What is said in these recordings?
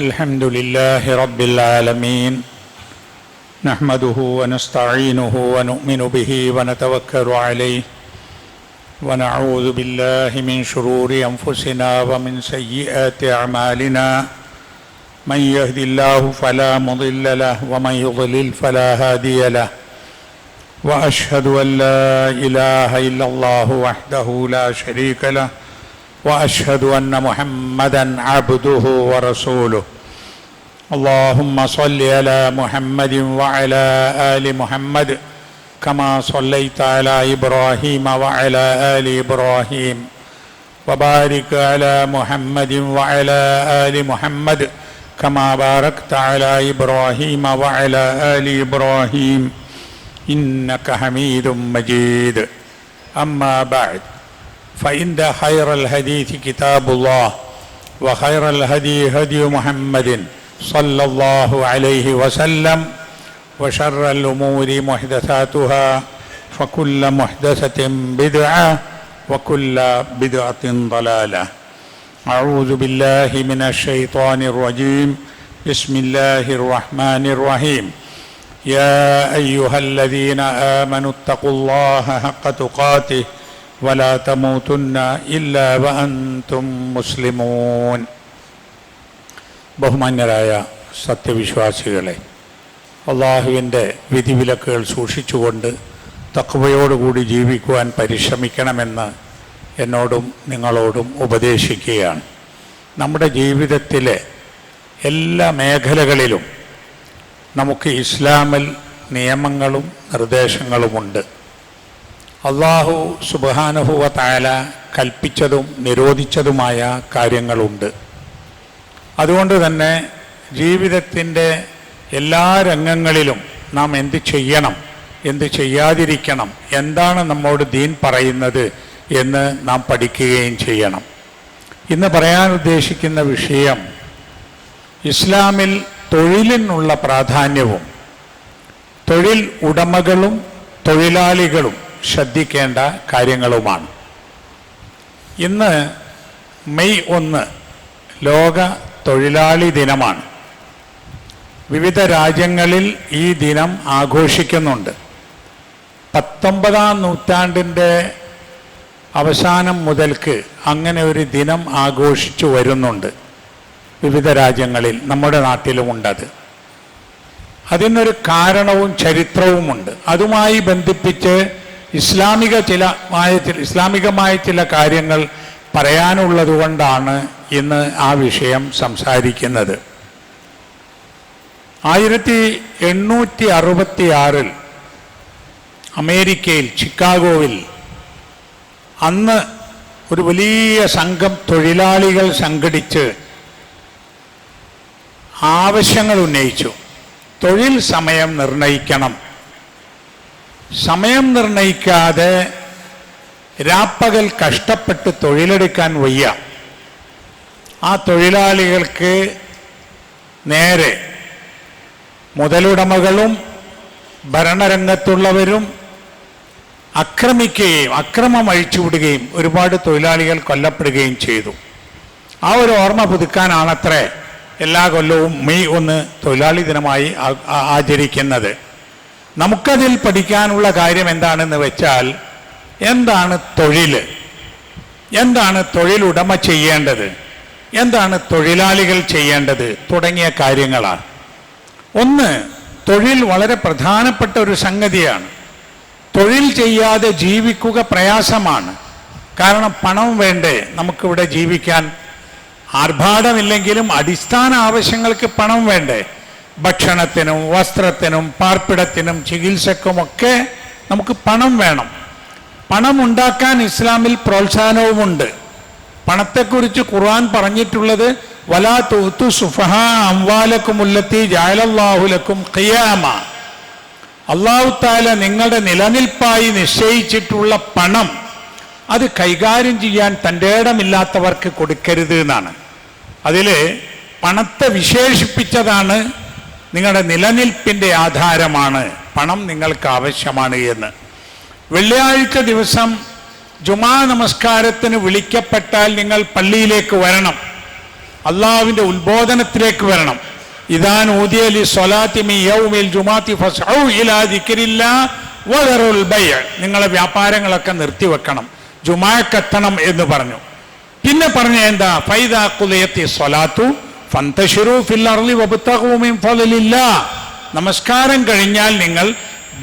الحمد لله رب العالمين نحمده ونستعينه ونؤمن به ونتوكل عليه ونعوذ بالله من شرور أنفسنا ومن سيئات أعمالنا من يهد الله فلا مضل له ومن يضلل فلا هادي له وأشهد أن لا إله إلا الله وحده لا شريك له وأشهد أن محمدًا عبده ورسوله اللهم صل على محمد وعلى آل محمد كما صليت على إبراهيم وعلى آل إبراهيم وبارك على محمد وعلى آل محمد كما باركت على إبراهيم وعلى آل إبراهيم إنك حميد مجيد أما بعد فإن خير الحديث كتاب الله وخير الهدي هدي محمد صلى الله عليه وسلم وشر الأمور محدثاتها فكل محدثة بدعة وكل بدعة ضلالة أعوذ بالله من الشيطان الرجيم بسم الله الرحمن الرحيم يا أيها الذين آمنوا اتقوا الله حق تقاته ولا تموتن إلا وأنتم مسلمون ബഹുമാന്യരായ സത്യവിശ്വാസികളെ, അള്ളാഹുവിൻ്റെ വിധിവിലക്കുകൾ സൂക്ഷിച്ചുകൊണ്ട് തഖ്വയോടുകൂടി ജീവിക്കുവാൻ പരിശ്രമിക്കണമെന്ന് എന്നോടും നിങ്ങളോടും ഉപദേശിക്കുകയാണ്. നമ്മുടെ ജീവിതത്തിലെ എല്ലാ മേഖലകളിലും നമുക്ക് ഇസ്ലാമിൽ നിയമങ്ങളും നിർദ്ദേശങ്ങളുമുണ്ട്. അള്ളാഹു സുബ്ഹാനഹു വ തആല കൽപ്പിച്ചതും നിരോധിച്ചതുമായ കാര്യങ്ങളുണ്ട്. അതുകൊണ്ട് തന്നെ ജീവിതത്തിൻ്റെ എല്ലാ രംഗങ്ങളിലും നാം എന്ത് ചെയ്യണം, എന്ത് ചെയ്യാതിരിക്കണം, എന്താണ് നമ്മോട് ദീൻ പറയുന്നത് എന്ന് നാം പഠിക്കുകയും ചെയ്യണം. ഇന്ന് പറയാൻ ഉദ്ദേശിക്കുന്ന വിഷയം ഇസ്ലാമിൽ തൊഴിലിനുള്ള പ്രാധാന്യവും തൊഴിൽ ഉടമകളും തൊഴിലാളികളും ശ്രദ്ധിക്കേണ്ട കാര്യങ്ങളുമാണ്. ഇന്ന് മെയ് 1 ലോക തൊഴിലാളി ദിനമാണ്. വിവിധ രാജ്യങ്ങളിൽ ഈ ദിനം ആഘോഷിക്കുന്നുണ്ട്. 19-ാം നൂറ്റാണ്ടിൻ്റെ അവസാനം മുതൽക്ക് അങ്ങനെ ഒരു ദിനം ആഘോഷിച്ചു വരുന്നുണ്ട് വിവിധ രാജ്യങ്ങളിൽ. നമ്മുടെ നാട്ടിലുമുണ്ടത്. അതിനൊരു കാരണവും ചരിത്രവുമുണ്ട്. അതുമായി ബന്ധിപ്പിച്ച് ഇസ്ലാമികമായ ചില കാര്യങ്ങൾ പറയാനുള്ളത് കൊണ്ടാണ് ഇന്ന് ആ വിഷയം സംസാരിക്കുന്നത്. 1866 അമേരിക്കയിൽ ചിക്കാഗോവിൽ അന്ന് ഒരു വലിയ സംഘം തൊഴിലാളികൾ സംഘടിച്ച് ആവശ്യങ്ങൾ ഉന്നയിച്ചു. തൊഴിൽ സമയം നിർണയിക്കണം. സമയം നിർണയിക്കാതെ രാപ്പകൽ കഷ്ടപ്പെട്ട് തൊഴിലെടുക്കാൻ വയ്യ. ആ തൊഴിലാളികൾക്ക് നേരെ മുതലുടമകളും ഭരണരംഗത്തുള്ളവരും അക്രമം അഴിച്ചുവിടുകയും ഒരുപാട് തൊഴിലാളികൾ കൊല്ലപ്പെടുകയും ചെയ്തു. ആ ഒരു ഓർമ്മ പുതുക്കാനാണത്രേ എല്ലാ കൊല്ലവും മെയ് 1 തൊഴിലാളി ദിനമായി ആചരിക്കുന്നത്. നമുക്കതിൽ പഠിക്കാനുള്ള കാര്യം എന്താണെന്ന് വെച്ചാൽ, എന്താണ് തൊഴിൽ, എന്താണ് തൊഴിലുടമ ചെയ്യേണ്ടത്, എന്താണ് തൊഴിലാളികൾ ചെയ്യേണ്ടത് തുടങ്ങിയ കാര്യങ്ങളാണ്. ഒന്ന്, തൊഴിൽ വളരെ പ്രധാനപ്പെട്ട ഒരു സംഗതിയാണ്. തൊഴിൽ ചെയ്യാതെ ജീവിക്കുക പ്രയാസമാണ്. കാരണം പണം വേണ്ടേ നമുക്കിവിടെ ജീവിക്കാൻ. ആർഭാടമില്ലെങ്കിലും അടിസ്ഥാന ആവശ്യങ്ങൾക്ക് പണം വേണ്ടേ. ഭക്ഷണത്തിനും വസ്ത്രത്തിനും പാർപ്പിടത്തിനും ചികിത്സക്കുമൊക്കെ നമുക്ക് പണം വേണം. പണം ഉണ്ടാക്കാൻ ഇസ്ലാമിൽ പ്രോത്സാഹനവുമുണ്ട്. പണത്തെക്കുറിച്ച് ഖുർആൻ പറഞ്ഞിട്ടുള്ളത് വലാ തുഅ്തു സുഫഹാ അംവാലകുമുല്ലത്തി ജഅലല്ലാഹു ലക്കും ഖിയാമ. അല്ലാഹു തആല നിങ്ങളുടെ നിലനിൽപ്പായി നിശ്ചയിച്ചിട്ടുള്ള പണം അത് കൈകാര്യം ചെയ്യാൻ തൻ്റെ ഇടമില്ലാത്തവർക്ക് കൊടുക്കരുത് എന്നാണ്. അതിൽ പണത്തെ വിശേഷിപ്പിച്ചതാണ് നിങ്ങളുടെ നിലനിൽപ്പിൻ്റെ ആധാരമാണ്, പണം നിങ്ങൾക്ക് ആവശ്യമാണ് എന്ന്. വെള്ളിയാഴ്ച ദിവസം ജുമാ നമസ്കാരത്തിന് വിളിക്കപ്പെട്ടാൽ നിങ്ങൾ പള്ളിയിലേക്ക് വരണം. അള്ളാഹുവിന്റെ ഉത്ബോധനത്തിലേക്ക് വരണം. ഇദാ നൂദിയ ലിസ്സലാത്തി മിൻ യൗമിൽ ജുമുഅത്തി ഫസ്ഉ ഇലാ ദിക്രില്ലാഹ് വദറുൽ ബൈഅ. നിങ്ങളെ വ്യാപാരങ്ങളൊക്കെ നിർത്തിവെക്കണം, ജുമുഅക്കെത്തണം എന്ന് പറഞ്ഞു. പിന്നെ പറഞ്ഞ എന്താ? ഫൈദാ ഖുദിയത്തി സ്വലാത്തു ഫന്തശിറു ഫിൽ അർളി വബ്തഗൂ മിൻ ഫളില്ലാഹ്. നമസ്കാരം കഴിഞ്ഞാൽ നിങ്ങൾ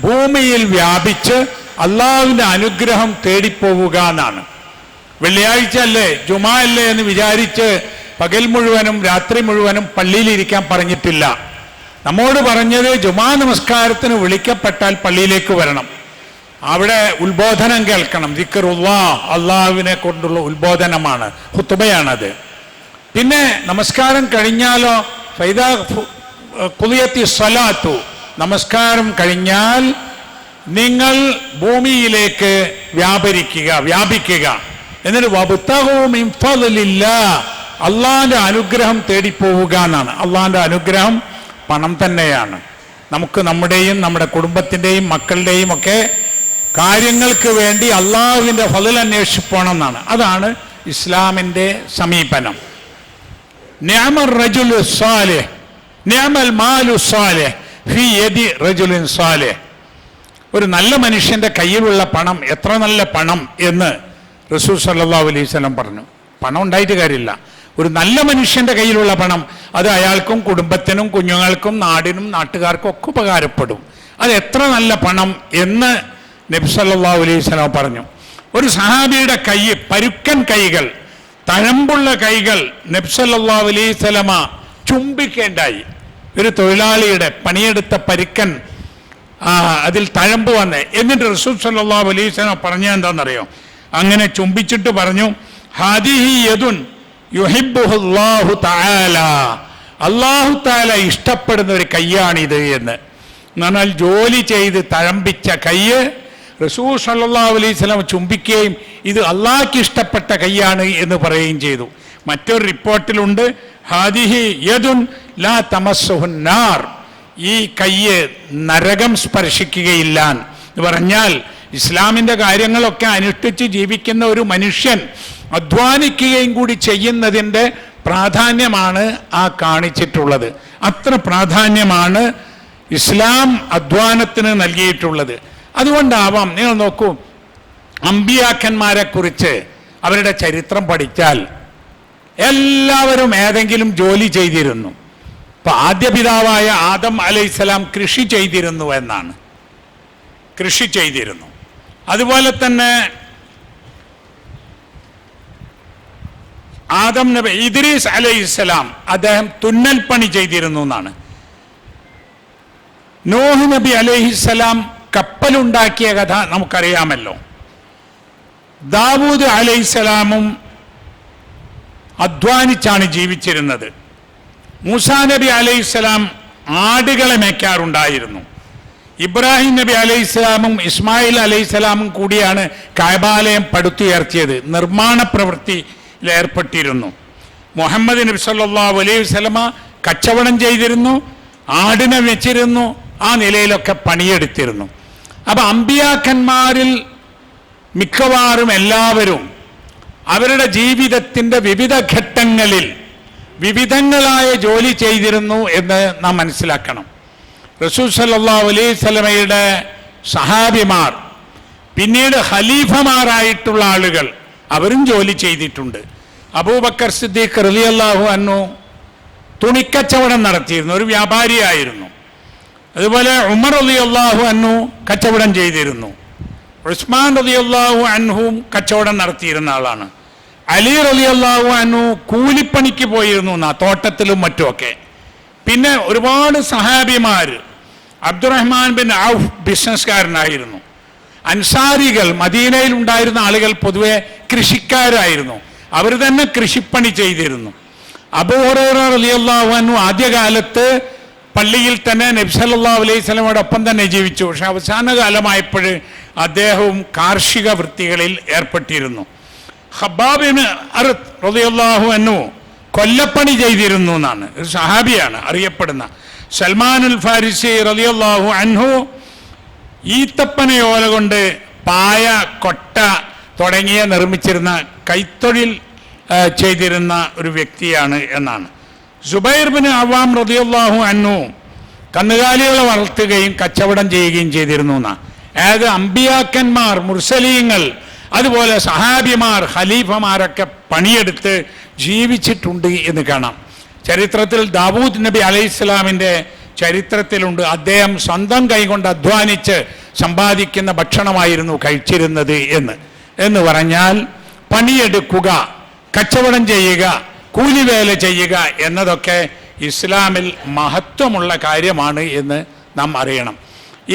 ഭൂമിയിൽ വ്യാപിച്ച് അള്ളാഹുവിന്റെ അനുഗ്രഹം തേടിപ്പോവുക എന്നാണ്. വെള്ളിയാഴ്ച അല്ലേ, ജുമാ അല്ലേ എന്ന് വിചാരിച്ച് പകൽ മുഴുവനും രാത്രി മുഴുവനും പള്ളിയിലിരിക്കാൻ പറഞ്ഞിട്ടില്ല. നമ്മോട് പറഞ്ഞത് ജുമാ നമസ്കാരത്തിന് വിളിക്കപ്പെട്ടാൽ പള്ളിയിലേക്ക് വരണം, അവിടെ ഉത്ബോധനം കേൾക്കണം. ദിക്റുല്ലാഹ്, അള്ളാഹുവിനെ കൊണ്ടുള്ള ഉത്ബോധനമാണ്, ഖുതുബയാണത്. പിന്നെ നമസ്കാരം കഴിഞ്ഞാലോ ഫൈദാ ഖുദിയത്തി സ്വലാത്തു, നമസ്കാരം കഴിഞ്ഞാൽ നിങ്ങൾ ഭൂമിയിലേക്ക് വ്യാപിക്കുക. എന്നിട്ട് വബ്തഗൂ മിൻ ഫളില്ലാഹ്, അള്ളാഹിന്റെ അനുഗ്രഹം തേടിപ്പോവുക എന്നാണ്. അള്ളാഹിന്റെ അനുഗ്രഹം പണം തന്നെയാണ്. നമുക്ക് നമ്മുടെയും നമ്മുടെ കുടുംബത്തിൻ്റെയും മക്കളുടെയും ഒക്കെ കാര്യങ്ങൾക്ക് വേണ്ടി അള്ളാഹുവിൻ്റെ ഫളൽ അന്വേഷിപ്പോണം എന്നാണ്. അതാണ് ഇസ്ലാമിൻ്റെ സമീപനം. നിഅമർ റജുലു സാലിഹ് നിഅമൽ മാലു സാലിഹ് ഫീ യദി റജുലിൻ സാലിഹ്. ഒരു നല്ല മനുഷ്യന്റെ കയ്യിലുള്ള പണം എത്ര നല്ല പണം എന്ന് റസൂൽ സല്ലല്ലാഹു അലൈഹി വസല്ലം പറഞ്ഞു. പണം ഉണ്ടായിട്ട് കാര്യമില്ല, ഒരു നല്ല മനുഷ്യന്റെ കയ്യിലുള്ള പണം അത് അയാൾക്കും കുടുംബത്തിനും കുഞ്ഞുങ്ങൾക്കും നാടിനും നാട്ടുകാർക്കും ഒക്കെ ഉപകാരപ്പെടും. അത് എത്ര നല്ല പണം എന്ന് നബി സല്ലല്ലാഹു അലൈഹി വസല്ലം പറഞ്ഞു. ഒരു സഹാബിയുടെ കൈ, പരുക്കൻ കൈകൾ, തഴമ്പുള്ള കൈകൾ നബി സല്ലല്ലാഹു അലൈഹി വസല്ലമ ചുംബിക്കേണ്ടായി. ഒരു തൊഴിലാളിയുടെ പണിയെടുത്ത പരുക്കൻ അതിൽ തഴമ്പ് വന്നേ. എന്നിട്ട് റസൂൽ സല്ലല്ലാഹു അലൈഹി വസല്ലം പറഞ്ഞ എന്താണെന്നറിയോ? അങ്ങനെ ചുംബിച്ചിട്ട് പറഞ്ഞു, ഹാദിഹി യദുൻ യുഹിബ്ബുഹുല്ലാഹു തആല, അല്ലാഹു തആല ഇഷ്ടപ്പെടുന്ന ഒരു കയ്യാണിത് എന്ന്. എന്നാൽ ജോലി ചെയ്ത് തഴമ്പിച്ച കയ്യ് റസൂൽ സല്ലല്ലാഹു അലൈഹി വസല്ലം ചുംബിക്കുകയും ഇത് അള്ളാഹ്ക്ക് ഇഷ്ടപ്പെട്ട കയ്യാണ് എന്ന് പറയുകയും ചെയ്തു. മറ്റൊരു റിപ്പോർട്ടിലുണ്ട്, ഹാദിഹി യദുൻ ലാ തമസ്സുഹുൻ നാർ, ഈ കയ്യ് നരകം സ്പർശിക്കുകയില്ല എന്ന് പറഞ്ഞാൽ ഇസ്ലാമിൻ്റെ കാര്യങ്ങളൊക്കെ അനുഷ്ഠിച്ച് ജീവിക്കുന്ന ഒരു മനുഷ്യൻ അധ്വാനിക്കുകയും കൂടി ചെയ്യുന്നതിൻ്റെ പ്രാധാന്യമാണ് ആ കാണിച്ചിട്ടുള്ളത്. അത്ര പ്രാധാന്യമാണ് ഇസ്ലാം അധ്വാനത്തിന് നൽകിയിട്ടുള്ളത്. അതുകൊണ്ടാവാം, നിങ്ങൾ നോക്കൂ, അമ്പിയാക്കന്മാരെ കുറിച്ച് അവരുടെ ചരിത്രം പഠിച്ചാൽ എല്ലാവരും ഏതെങ്കിലും ജോലി ചെയ്തിരുന്നു. ഇപ്പൊ ആദ്യ പിതാവായ ആദം അലൈഹിസ്സലാം കൃഷി ചെയ്തിരുന്നു എന്നാണ്, കൃഷി ചെയ്തിരുന്നു. അതുപോലെ തന്നെ ആദം നബി ഇദ്രീസ് അലൈഹിസ്സലാം അദ്ദേഹം തുന്നൽ പണി ചെയ്തിരുന്നു എന്നാണ്. നൂഹ് നബി അലൈഹിസ്സലാം കപ്പലുണ്ടാക്കിയ കഥ നമുക്കറിയാമല്ലോ. ദാവൂദ് അലൈഹിസ്സലാമും അധ്വാനിച്ചാണ് ജീവിച്ചിരുന്നത്. മൂസാ നബി അലൈഹിസ്സലാം ആടുകളെ മേയ്ക്കാറുണ്ടായിരുന്നു. ഇബ്രാഹിം നബി അലൈഹിസ്സലാമും ഇസ്മായിൽ അലൈഹിസ്സലാമും കൂടിയാണ് കഅബാലയം പടുത്തുയർത്തിയത്, നിർമ്മാണ പ്രവൃത്തിയിൽ ഏർപ്പെട്ടിരുന്നു. മുഹമ്മദ് നബി സല്ലല്ലാഹു അലൈഹി വസല്ലമ കച്ചവടം ചെയ്തിരുന്നു, ആടിനെ വെച്ചിരുന്നു, ആ നിലയിലൊക്കെ പണിയെടുത്തിരുന്നു. അപ്പൊ അമ്പിയാക്കന്മാരിൽ മിക്കവാറും എല്ലാവരും അവരുടെ ജീവിതത്തിൻ്റെ വിവിധ ഘട്ടങ്ങളിൽ വിവിധങ്ങളായ ജോലി ചെയ്തിരുന്നു എന്ന് നാം മനസ്സിലാക്കണം. റസൂൽ സല്ലല്ലാഹു അലൈഹി വസല്ലമയുടെ സഹാബിമാർ, പിന്നീട് ഖലീഫമാരായിട്ടുള്ള ആളുകൾ, അവരും ജോലി ചെയ്തിട്ടുണ്ട്. അബൂബക്കർ സിദ്ദീഖ് റളിയല്ലാഹു അൻഹു തുണിക്കച്ചവടം നടത്തിയിരുന്നു, ഒരു വ്യാപാരിയായിരുന്നു. അതുപോലെ ഉമർ റളിയല്ലാഹു അൻഹു കച്ചവടം ചെയ്തിരുന്നു. ഉസ്മാൻ റളിയല്ലാഹു അൻഹും കച്ചവടം നടത്തിയിരുന്ന ആളാണ്. അലി റളിയല്ലാഹു അൻഹു കൂലിപ്പണിക്ക് പോയിരുന്നു എന്നാ, തോട്ടത്തിലും മറ്റുമൊക്കെ. പിന്നെ ഒരുപാട് സഹാബിമാർ, അബ്ദുറഹ്മാൻ ബിൻ ഔഫ് ബിസിനസ്സുകാരനായിരുന്നു. അൻസാരികൾ, മദീനയിൽ ഉണ്ടായിരുന്ന ആളുകൾ പൊതുവെ കൃഷിക്കാരായിരുന്നു, അവർ തന്നെ കൃഷിപ്പണി ചെയ്തിരുന്നു. അബൂ ഹുറൈറ റളിയല്ലാഹു അൻഹു ആദ്യകാലത്ത് പള്ളിയിൽ തന്നെ നബി സല്ലല്ലാഹു അലൈഹി വസല്ലമയോടൊപ്പം തന്നെ ജീവിച്ചു. പക്ഷെ അവസാന കാലമായപ്പോൾ അദ്ദേഹവും കാർഷിക വൃത്തികളിൽ ഏർപ്പെട്ടിരുന്നു. ഖബ്ബാബ് ബിൻ അർത്ത് റളിയല്ലാഹു അൻഹു കൊല്ലപ്പണി ചെയ്തിരുന്നു എന്നാണ്, ഒരു സഹാബിയാണ് അറിയപ്പെടുന്ന. സൽമാനുൽ ഫാരിസി റളിയല്ലാഹു അൻഹു ഈത്തപ്പനയോല കൊണ്ട് പായ, കൊട്ട തുടങ്ങിയ നിർമ്മിച്ചിരുന്ന കൈത്തൊഴിൽ ചെയ്തിരുന്ന ഒരു വ്യക്തിയാണ് എന്നാണ്. സുബൈർ ബിൻ അവ്വാം റളിയല്ലാഹു അൻഹു കന്നുകാലികളെ വളർത്തുകയും കച്ചവടം ചെയ്യുകയും ചെയ്തിരുന്നു എന്നാണ്. അതായത് അമ്പിയാക്കന്മാർ, മുർസലീങ്ങൾ, അതുപോലെ സഹാബിമാർ, ഖലീഫമാരൊക്കെ പണിയെടുത്ത് ജീവിച്ചിട്ടുണ്ട് എന്ന് കാണാം. ചരിത്രത്തിൽ ദാവൂദ് നബി അലൈഹിസ്സലാമിൻ്റെ ചരിത്രത്തിലുണ്ട്, അദ്ദേഹം സ്വന്തം കൈകൊണ്ട് അധ്വാനിച്ച് സമ്പാദിക്കുന്ന ഭക്ഷണമായിരുന്നു കഴിച്ചിരുന്നത് എന്ന് പറഞ്ഞാൽ പണിയെടുക്കുക, കച്ചവടം ചെയ്യുക, കൂലിവേല ചെയ്യുക എന്നതൊക്കെ ഇസ്ലാമിൽ മഹത്വമുള്ള കാര്യമാണ് എന്ന് നാം അറിയണം.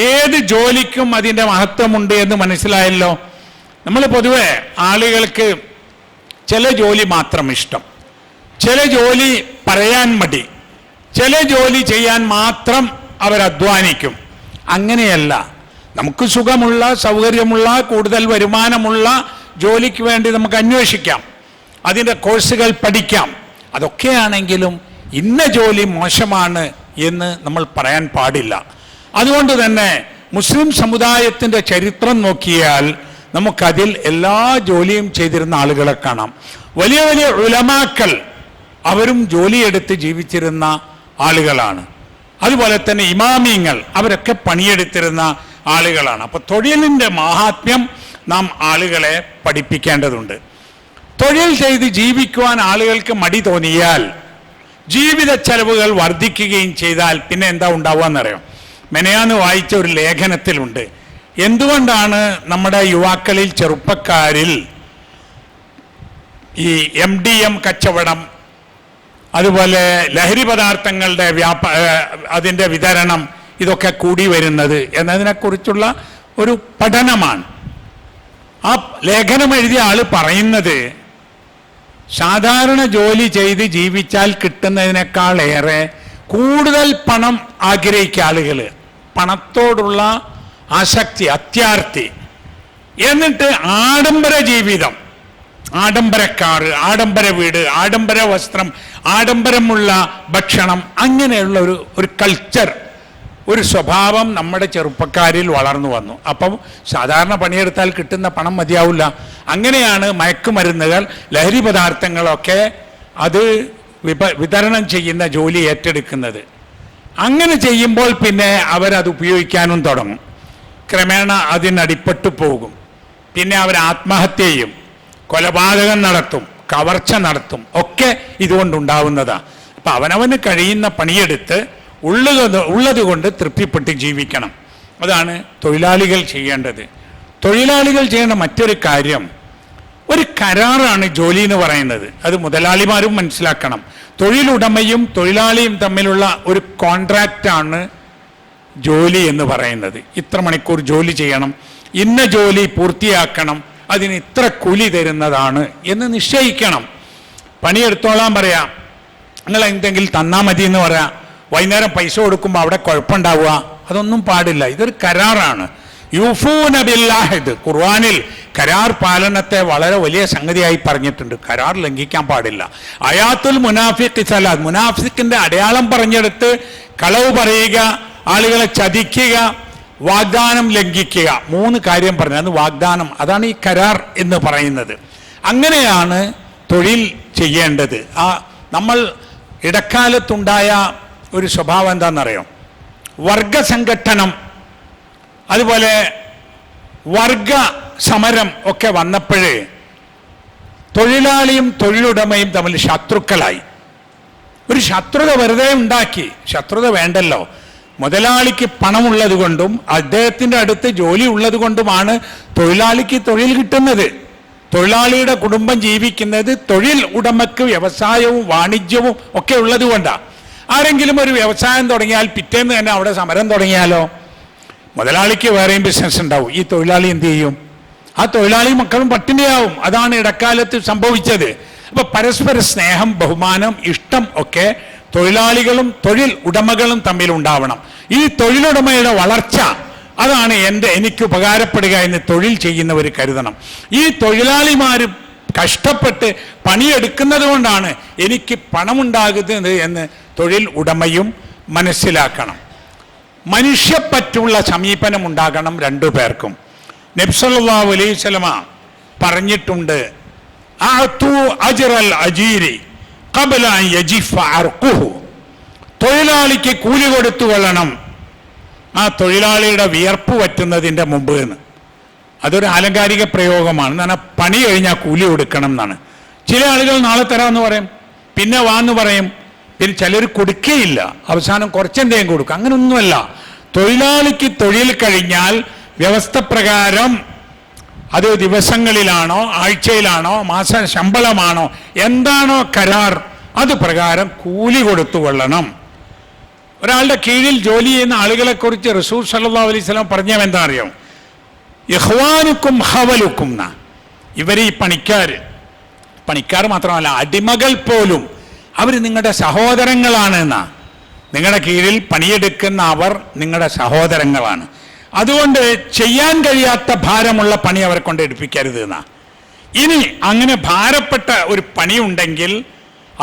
ഏത് ജോലിക്കും അതിൻ്റെ മഹത്വമുണ്ട് എന്ന് മനസ്സിലായല്ലോ. നമ്മൾ പൊതുവെ ആളുകൾക്ക് ചില ജോലി മാത്രം ഇഷ്ടം, ചില ജോലി പറയാൻ മടി, ചില ജോലി ചെയ്യാൻ മാത്രം അവരധ്വാനിക്കും. അങ്ങനെയല്ല. നമുക്ക് സുഖമുള്ള, സൗകര്യമുള്ള, കൂടുതൽ വരുമാനമുള്ള ജോലിക്ക് വേണ്ടി നമുക്ക് അന്വേഷിക്കാം, അതിൻ്റെ കോഴ്സുകൾ പഠിക്കാം. അതൊക്കെയാണെങ്കിലും ഇന്ന ജോലി മോശമാണ് എന്ന് നമ്മൾ പറയാൻ പാടില്ല. അതുകൊണ്ട് തന്നെ മുസ്ലിം സമുദായത്തിൻ്റെ ചരിത്രം നോക്കിയാൽ നമുക്കതിൽ എല്ലാ ജോലിയും ചെയ്തിരുന്ന ആളുകളെ കാണാം. വലിയ വലിയ ഉലമാക്കൾ അവരും ജോലിയെടുത്ത് ജീവിച്ചിരുന്ന ആളുകളാണ്. അതുപോലെ തന്നെ ഇമാമിങ്ങൾ അവരൊക്കെ പണിയെടുത്തിരുന്ന ആളുകളാണ്. അപ്പോൾ തൊഴിലിൻ്റെ മാഹാത്മ്യം നാം ആളുകളെ പഠിപ്പിക്കേണ്ടതുണ്ട്. തൊഴിൽ ചെയ്ത് ജീവിക്കുവാൻ ആളുകൾക്ക് മടി തോന്നിയാൽ, ജീവിത ചെലവുകൾ വർദ്ധിക്കുകയും ചെയ്താൽ പിന്നെ എന്താ ഉണ്ടാവുക എന്നറിയാം. മെനയാന്ന് വായിച്ച ഒരു ലേഖനത്തിലുണ്ട്, എന്തുകൊണ്ടാണ് നമ്മുടെ യുവാക്കളിൽ, ചെറുപ്പക്കാരിൽ ഈ MDM കച്ചവടം, അതുപോലെ ലഹരി പദാർത്ഥങ്ങളുടെ അതിൻ്റെ വിതരണം ഇതൊക്കെ കൂടി വരുന്നത് എന്നതിനെക്കുറിച്ചുള്ള ഒരു പഠനമാണ്. ആ ലേഖനം എഴുതിയ ആൾ പറയുന്നത്, സാധാരണ ജോലി ചെയ്ത് ജീവിച്ചാൽ കിട്ടുന്നതിനേക്കാളേറെ കൂടുതൽ പണം ആഗ്രഹിക്കുക ആളുകൾ, പണത്തോടുള്ള ആസക്തി, അത്യാർത്തി, എന്നിട്ട് ആഡംബര ജീവിതം, ആഡംബര കാറ്, ആഡംബര വീട്, ആഡംബര വസ്ത്രം, ആഡംബരമുള്ള ഭക്ഷണം, അങ്ങനെയുള്ള ഒരു കൾച്ചർ, ഒരു സ്വഭാവം നമ്മുടെ ചെറുപ്പക്കാരിൽ വളർന്നു വന്നു. അപ്പം സാധാരണ പണിയെടുത്താൽ കിട്ടുന്ന പണം മതിയാവില്ല. അങ്ങനെയാണ് മയക്കുമരുന്നുകൾ, ലഹരി പദാർത്ഥങ്ങളൊക്കെ അത് വിതരണം ചെയ്യുന്ന ജോലി ഏറ്റെടുക്കുന്നത്. അങ്ങനെ ചെയ്യുമ്പോൾ പിന്നെ അവരത് ഉപയോഗിക്കാനും തുടങ്ങും. ക്രമേണ അതിനടിപ്പെട്ടു പോകും. പിന്നെ അവർ ആത്മഹത്യ ചെയ്യും, കൊലപാതകം നടത്തും, കവർച്ച നടത്തും, ഒക്കെ ഇതുകൊണ്ടുണ്ടാവുന്നതാണ്. അപ്പം അവനവന് കഴിയുന്ന പണിയെടുത്ത് ഉള്ളത് കൊണ്ട് തൃപ്തിപ്പെട്ട് ജീവിക്കണം. അതാണ് തൊഴിലാളികൾ ചെയ്യേണ്ടത്. തൊഴിലാളികൾ ചെയ്യേണ്ട മറ്റൊരു കാര്യം, ഒരു കരാറാണ് ജോലി എന്ന് പറയുന്നത്. അത് മുതലാളിമാരും മനസ്സിലാക്കണം. തൊഴിലുടമയും തൊഴിലാളിയും തമ്മിലുള്ള ഒരു കോൺട്രാക്റ്റാണ് ജോലി എന്ന് പറയുന്നത്. ഇത്ര മണിക്കൂർ ജോലി ചെയ്യണം, ഇന്ന ജോലി പൂർത്തിയാക്കണം, അതിന് ഇത്ര കൂലി തരുന്നതാണ് എന്ന് നിശ്ചയിക്കണം. പണിയെടുത്തോളാൻ പറയാം, നിങ്ങൾ എന്തെങ്കിലും തന്നാൽ മതി എന്ന് പറയാം. വൈകുന്നേരം പൈസ കൊടുക്കുമ്പോൾ അവിടെ കുഴപ്പമുണ്ടാവുക, അതൊന്നും പാടില്ല. ഇതൊരു കരാറാണ്. യൂഫൂന ബില്ലാഹിദ്, ഖുർആനിൽ കരാർ പാലനത്തെ വളരെ വലിയ സംഗതിയായി പറഞ്ഞിട്ടുണ്ട്. കരാർ ലംഘിക്കാൻ പാടില്ല. ആയാത്തുൽ മുനാഫിഖ് സലാത്ത്, മുനാഫിഖിന്റെ അടയാളം പറഞ്ഞെടുത്ത് കളവ് പറയുക, ആളുകളെ ചതിക്കുക, വാഗ്ദാനം ലംഘിക്കുക, 3 കാര്യം പറഞ്ഞു. അത് വാഗ്ദാനം, അതാണ് ഈ കരാർ എന്ന് പറയുന്നത്. അങ്ങനെയാണ് തൊഴിൽ ചെയ്യേണ്ടത്. നമ്മൾ ഇടക്കാലത്തുണ്ടായ ഒരു സ്വഭാവം എന്താണെന്നറിയോ? വർഗസംഘട്ടനം, അതുപോലെ വർഗ സമരം ഒക്കെ വന്നപ്പോഴേ തൊഴിലാളിയും തൊഴിലുടമയും തമ്മിൽ ശത്രുക്കളായി. ഒരു ശത്രുത വെറുതെ ഉണ്ടാക്കി. ശത്രുത വേണ്ടല്ലോ. മുതലാളിക്ക് പണമുള്ളത് കൊണ്ടും അദ്ദേഹത്തിൻ്റെ അടുത്ത് ജോലി ഉള്ളത് കൊണ്ടുമാണ് തൊഴിലാളിക്ക് തൊഴിൽ കിട്ടുന്നത്. തൊഴിലാളിയുടെ കുടുംബം ജീവിക്കുന്നത് തൊഴിൽ ഉടമയ്ക്ക് വ്യവസായവും വാണിജ്യവും ഒക്കെ ഉള്ളത് കൊണ്ടാണ്. ആരെങ്കിലും ഒരു വ്യവസായം തുടങ്ങിയാൽ പിറ്റേന്ന് തന്നെ അവിടെ സമരം തുടങ്ങിയാലോ? മുതലാളിക്ക് വേറെയും ബിസിനസ് ഉണ്ടാവും, ഈ തൊഴിലാളി എന്ത് ചെയ്യും? ആ തൊഴിലാളി മക്കളും പട്ടിണിയാവും. അതാണ് ഇടക്കാലത്ത് സംഭവിച്ചത്. അപ്പൊ പരസ്പര സ്നേഹം, ബഹുമാനം, ഇഷ്ടം ഒക്കെ തൊഴിലാളികളും തൊഴിൽ ഉടമകളും തമ്മിൽ ഉണ്ടാവണം. ഈ തൊഴിലുടമയുടെ വളർച്ച, അതാണ് എനിക്ക് ഉപകാരപ്പെടുക എന്ന് തൊഴിൽ ചെയ്യുന്നവർ കരുതണം. ഈ തൊഴിലാളിമാർ കഷ്ടപ്പെട്ട് പണിയെടുക്കുന്നത് കൊണ്ടാണ് എനിക്ക് പണമുണ്ടാകുന്നത് എന്ന് തൊഴിൽ ഉടമയും മനസ്സിലാക്കണം. മനുഷ്യപ്പറ്റുള്ള സമീപനം ഉണ്ടാകണം 2 പേർക്കും. നബി സല്ലല്ലാഹു അലൈഹി വസല്ലമ പറഞ്ഞിട്ടുണ്ട്, അഅതു അജ്റൽ അജീരി ഖബ്ല അൻ യജിഫ അർഖുഹു. തൊഴിലാളിക്ക് കൂലി കൊടുത്തു കൊള്ളണം ആ തൊഴിലാളിയുടെ വിയർപ്പ് വറ്റുന്നതിൻ്റെ മുമ്പ് എന്ന്. അതൊരു ആലങ്കാരിക പ്രയോഗമാണ്. എന്ന് പറഞ്ഞാൽ പണി കഴിഞ്ഞാൽ കൂലി കൊടുക്കണം എന്നാണ്. ചില ആളുകൾ നാളെ തരാമെന്ന് പറയും, പിന്നെ വാന്ന് പറയും, പിന്നെ ചിലർ കൊടുക്കുകയില്ല, അവസാനം കുറച്ചെന്തെങ്കിലും കൊടുക്കും. അങ്ങനെയൊന്നുമല്ല. തൊഴിലാളിക്ക് തൊഴിൽ കഴിഞ്ഞാൽ വ്യവസ്ഥ പ്രകാരം അത് ദിവസങ്ങളിലാണോ ആഴ്ചയിലാണോ മാസ ശമ്പളമാണോ എന്താണോ കരാർ അത് പ്രകാരം കൂലി കൊടുത്തു കൊള്ളണം. ഒരാളുടെ കീഴിൽ ജോലി ചെയ്യുന്ന ആളുകളെ കുറിച്ച് റസൂൽ സല്ലല്ലാഹു അലൈഹി വസല്ലം പറഞ്ഞത് എന്താ അറിയോ? ഇഖ്വാനുക്കും ഹവലുക്കും ന. ഇവർ ഈ പണിക്കാർ മാത്രമല്ല, അടിമകൾ പോലും അവർ നിങ്ങളുടെ സഹോദരങ്ങളാണ് എന്നാ. നിങ്ങളുടെ കീഴിൽ പണിയെടുക്കുന്ന അവർ നിങ്ങളുടെ സഹോദരങ്ങളാണ്. അതുകൊണ്ട് ചെയ്യാൻ കഴിയാത്ത ഭാരമുള്ള പണി അവരെ കൊണ്ട് എടുപ്പിക്കരുത് എന്നാ. ഇനി അങ്ങനെ ഭാരപ്പെട്ട ഒരു പണി ഉണ്ടെങ്കിൽ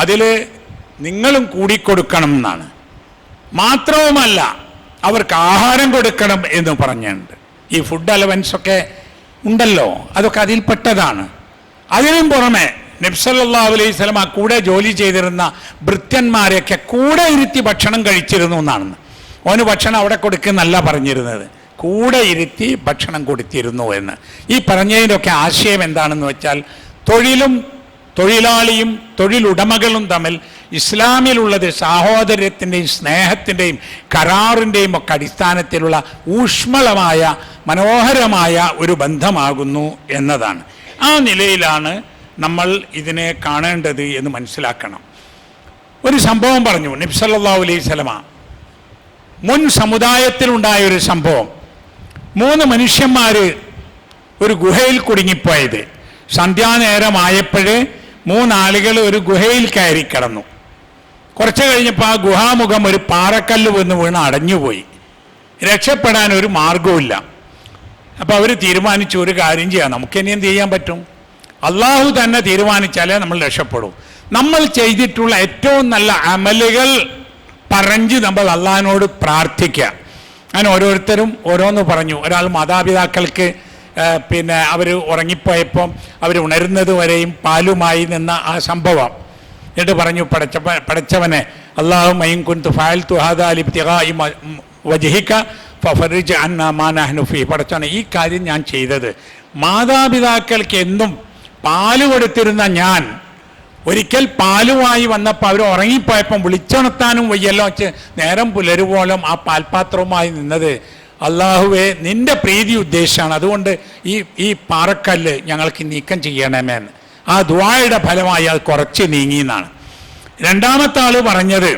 അതിൽ നിങ്ങളും കൂടിക്കൊടുക്കണം എന്നാണ്. മാത്രവുമല്ല അവർക്ക് ആഹാരം കൊടുക്കണം എന്ന് പറഞ്ഞിട്ടുണ്ട്. ഈ ഫുഡ് അലവൻസ് ഒക്കെ ഉണ്ടല്ലോ, അതൊക്കെ അതിൽപ്പെട്ടതാണ്. അതിനും പുറമെ നബി സല്ലല്ലാഹു അലൈഹി വസല്ലം ആ കൂടെ ജോലി ചെയ്തിരുന്ന ഭൃത്യന്മാരെയൊക്കെ കൂടെ ഇരുത്തി ഭക്ഷണം കഴിച്ചിരുന്നു എന്നാണ്. ഓന് ഭക്ഷണം അവിടെ കൊടുക്കുന്നല്ല പറഞ്ഞിരുന്നത്, കൂടെ ഇരുത്തി ഭക്ഷണം കൊടുത്തിരുന്നു എന്ന്. ഈ പറഞ്ഞതിൻ്റെയൊക്കെ ആശയം എന്താണെന്ന് വെച്ചാൽ തൊഴിലും തൊഴിലാളിയും തൊഴിലുടമകളും തമ്മിൽ ഇസ്ലാമിലുള്ളത് സാഹോദര്യത്തിൻ്റെയും സ്നേഹത്തിൻ്റെയും കരാറിൻ്റെയും ഒക്കെ അടിസ്ഥാനത്തിലുള്ള ഊഷ്മളമായ മനോഹരമായ ഒരു ബന്ധമാകുന്നു എന്നതാണ്. ആ നിലയിലാണ് നമ്മൾ ഇതിനെ കാണേണ്ടത് എന്ന് മനസ്സിലാക്കണം. ഒരു സംഭവം പറഞ്ഞു നബി സല്ലല്ലാഹു അലൈഹി വസല്ലം. മുൻ സമുദായത്തിലുണ്ടായ ഒരു സംഭവം. 3 മനുഷ്യന്മാർ ഒരു ഗുഹയിൽ കുടുങ്ങിപ്പോയത്. സന്ധ്യാനേരമായപ്പോഴേ 3 ആളുകൾ ഒരു ഗുഹയിൽ കയറി കിടന്നു. കുറച്ച് കഴിഞ്ഞപ്പോൾ ആ ഗുഹാമുഖം ഒരു പാറക്കല്ല് വന്ന് വീണ് അടഞ്ഞുപോയി. രക്ഷപ്പെടാൻ ഒരു മാർഗവുമില്ല. അപ്പോൾ അവർ തീരുമാനിച്ചു, ഒരു കാര്യം ചെയ്യാം, നമുക്കിനി എന്ത് ചെയ്യാൻ പറ്റും? അള്ളാഹു തന്നെ തീരുമാനിച്ചാലേ നമ്മൾ രക്ഷപ്പെടൂ. നമ്മൾ ചെയ്തിട്ടുള്ള ഏറ്റവും നല്ല അമലുകൾ പറഞ്ഞ് നമ്മൾ അള്ളാഹിനോട് പ്രാർത്ഥിക്കുക. അങ്ങനെ ഓരോരുത്തരും ഓരോന്ന് പറഞ്ഞു. ഒരാൾ മാതാപിതാക്കൾക്ക് പിന്നെ അവർ ഉറങ്ങിപ്പോയപ്പം അവർ ഉണരുന്നത് വരെയും പാലുമായി നിന്ന ആ സംഭവം. എന്നിട്ട് പറഞ്ഞു, പടച്ചവനെ അല്ലാഹുമ്മ ഇൻ കുൻതു ഫഅൽതു ഹാദാ ലിബ്തിഗാഇ വജ്ഹിക ഫഫർജ് അന്നാ മാ നഹ്നു ഫീ. പടച്ചവനെ, ഈ കാര്യം ഞാൻ ചെയ്തത് മാതാപിതാക്കൾക്ക് എന്നും പാല് കൊടുത്തിരുന്ന ഞാൻ ഒരിക്കൽ പാലുമായി വന്നപ്പോൾ അവർ ഉറങ്ങിപ്പോയപ്പം വിളിച്ചുണർത്താനും വയ്യല്ലോ വെച്ച് നേരം പുലരുവോളം ആ പാൽപാത്രവുമായി നിന്നത് അള്ളാഹുവെ നിന്റെ പ്രീതി ഉദ്ദേശിച്ചാണ്. അതുകൊണ്ട് ഈ പാറക്കല്ല് ഞങ്ങൾക്ക് നീക്കം ചെയ്യണമെന്ന്. ആ ദുആയുടെ ഫലമായി അത് കുറച്ച് നീങ്ങിയെന്നാണ്. രണ്ടാമത്തെ ആൾ പറഞ്ഞത്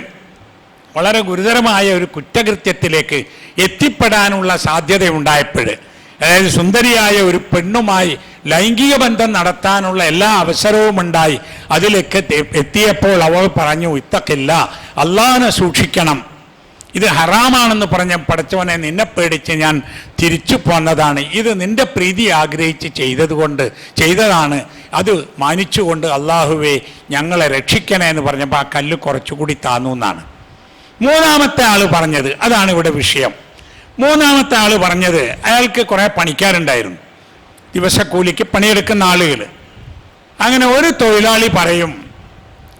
വളരെ ഗുരുതരമായ ഒരു കുറ്റകൃത്യത്തിലേക്ക് എത്തിപ്പെടാനുള്ള സാധ്യതയുണ്ടായപ്പോൾ, അതായത് സുന്ദരിയായ ഒരു പെണ്ണുമായി ലൈംഗിക ബന്ധം നടത്താനുള്ള എല്ലാ അവസരവും ഉണ്ടായി. അതിലേക്ക് എത്തിയപ്പോൾ അവൾ പറഞ്ഞു, ഇത്തഖില്ല, അള്ളാഹിനെ സൂക്ഷിക്കണം, ഇത് ഹറാമാണെന്ന് പറഞ്ഞ പടച്ചവനെ നിന്നെ പേടിച്ച് ഞാൻ തിരിച്ചു പോന്നതാണ്, ഇത് നിന്റെ പ്രീതി ആഗ്രഹിച്ച് ചെയ്തതാണ്, അത് മാനിച്ചുകൊണ്ട് അള്ളാഹുവേ ഞങ്ങളെ രക്ഷിക്കണേ എന്ന് പറഞ്ഞപ്പോൾ ആ കല്ല് കുറച്ചുകൂടി താന്നു എന്നാണ്. മൂന്നാമത്തെ ആൾ പറഞ്ഞത്, അതാണ് ഇവിടെ വിഷയം. മൂന്നാമത്തെ ആൾ പറഞ്ഞത്, അയാൾക്ക് കുറേ പണിക്കാരുണ്ടായിരുന്നു, ദിവസക്കൂലിക്ക് പണിയെടുക്കുന്ന ആളുകൾ. അങ്ങനെ ഒരു തൊഴിലാളി പറയും,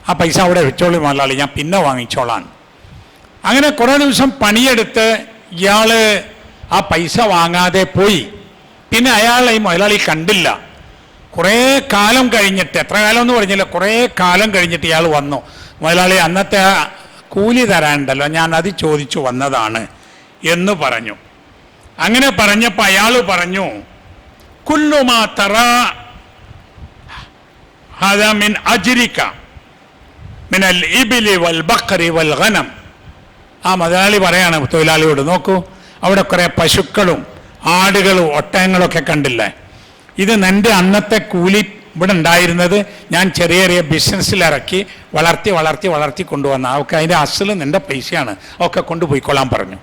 ആ പൈസ അവിടെ വെച്ചോളി മുതലാളി, ഞാൻ പിന്നെ വാങ്ങിച്ചോളാം. അങ്ങനെ കുറേ ദിവസം പണിയെടുത്ത് ഇയാൾ ആ പൈസ വാങ്ങാതെ പോയി. പിന്നെ അയാളെ ഈ മുതലാളി കണ്ടില്ല. കുറേ കാലം കഴിഞ്ഞിട്ട്, എത്ര കാലം എന്ന് പറഞ്ഞില്ല, കുറേ കാലം കഴിഞ്ഞിട്ട് ഇയാൾ വന്നു. മുതലാളി, അന്നത്തെ കൂലി തരാനുണ്ടല്ലോ, ഞാൻ അത് ചോദിച്ചു വന്നതാണ് എന്ന് പറഞ്ഞു. അങ്ങനെ പറഞ്ഞപ്പോൾ അയാൾ പറഞ്ഞു, കുല്ലു മാ തറാ ഹദാ മിൻ അജ്രിക മിനൽ ഇബ്ലി വൽ ബഖറി വൽ ഗനം. ആ മുതലാളി പറയാണ് തൊഴിലാളിയോട്, നോക്കൂ, അവിടെ കുറേ പശുക്കളും ആടുകളും ഒട്ടകങ്ങളൊക്കെ കണ്ടില്ലേ, ഇത് നിൻ്റെ അന്നത്തെ കൂലി ഇവിടെ ഉണ്ടായിരുന്നത് ഞാൻ ചെറിയ ചെറിയ ബിസിനസ്സിലിറക്കി വളർത്തി കൊണ്ടുവന്ന അവർക്ക് അതിൻ്റെ അസൽ നിൻ്റെ പൈസയാണ്, ഒക്കെ കൊണ്ടുപോയിക്കൊള്ളാൻ പറഞ്ഞു.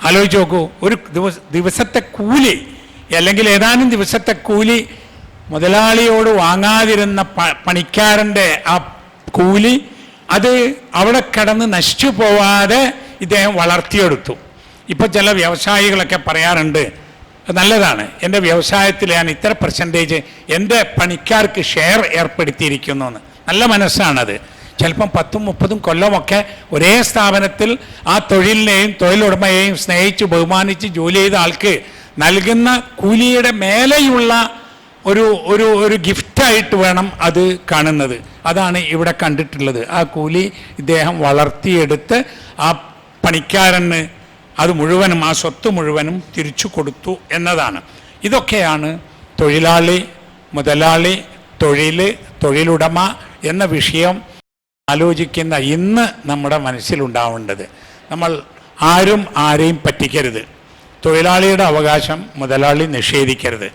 ആലോചിച്ച് നോക്കൂ, ഒരു ദിവസത്തെ കൂലി അല്ലെങ്കിൽ ഏതാനും ദിവസത്തെ കൂലി മുതലാളിയോട് വാങ്ങാതിരുന്ന പണിക്കാരൻ്റെ ആ കൂലി അത് അവിടെ കിടന്ന് നശിച്ചു പോവാതെ ഇദ്ദേഹം വളർത്തിയെടുത്തു. ഇപ്പോൾ ചില വ്യവസായികളൊക്കെ പറയാറുണ്ട്, നല്ലതാണ്. എൻ്റെ വ്യവസായത്തിൽ ഞാൻ ഇത്ര പെർസെൻറ്റേജ് എൻ്റെ പണിക്കാർക്ക് ഷെയർ ഏർപ്പെടുത്തിയിരിക്കുന്നു എന്ന്. നല്ല മനസ്സാണത്. ചിലപ്പം 10-30 കൊല്ലമൊക്കെ ഒരേ സ്ഥാപനത്തിൽ ആ തൊഴിലിനെയും തൊഴിലുടമയെയും സ്നേഹിച്ച് ബഹുമാനിച്ച് ജോലി ചെയ്ത ആൾക്ക് നൽകുന്ന കൂലിയുടെ മേലെയുള്ള ഒരു ഗിഫ്റ്റായിട്ട് വേണം അത് കാണുന്നത്. അതാണ് ഇവിടെ കണ്ടിട്ടുള്ളത്. ആ കൂലി ഇദ്ദേഹം വളർത്തിയെടുത്ത് ആ പണിക്കാരന് അത് മുഴുവനും, ആ സ്വത്ത് മുഴുവനും തിരിച്ചു കൊടുത്തു എന്നതാണ്. ഇതൊക്കെയാണ് തൊഴിലാളി, മുതലാളി, തൊഴിലുടമ എന്ന വിഷയം ആലോചിക്കുന്ന ഇന്ന് നമ്മുടെ മനസ്സിലുണ്ടാവേണ്ടത്. നമ്മൾ ആരെയും പറ്റിക്കരുത്. തൊഴിലാളിയുടെ അവകാശം മുതലാളി നിഷേധിക്കരുത്.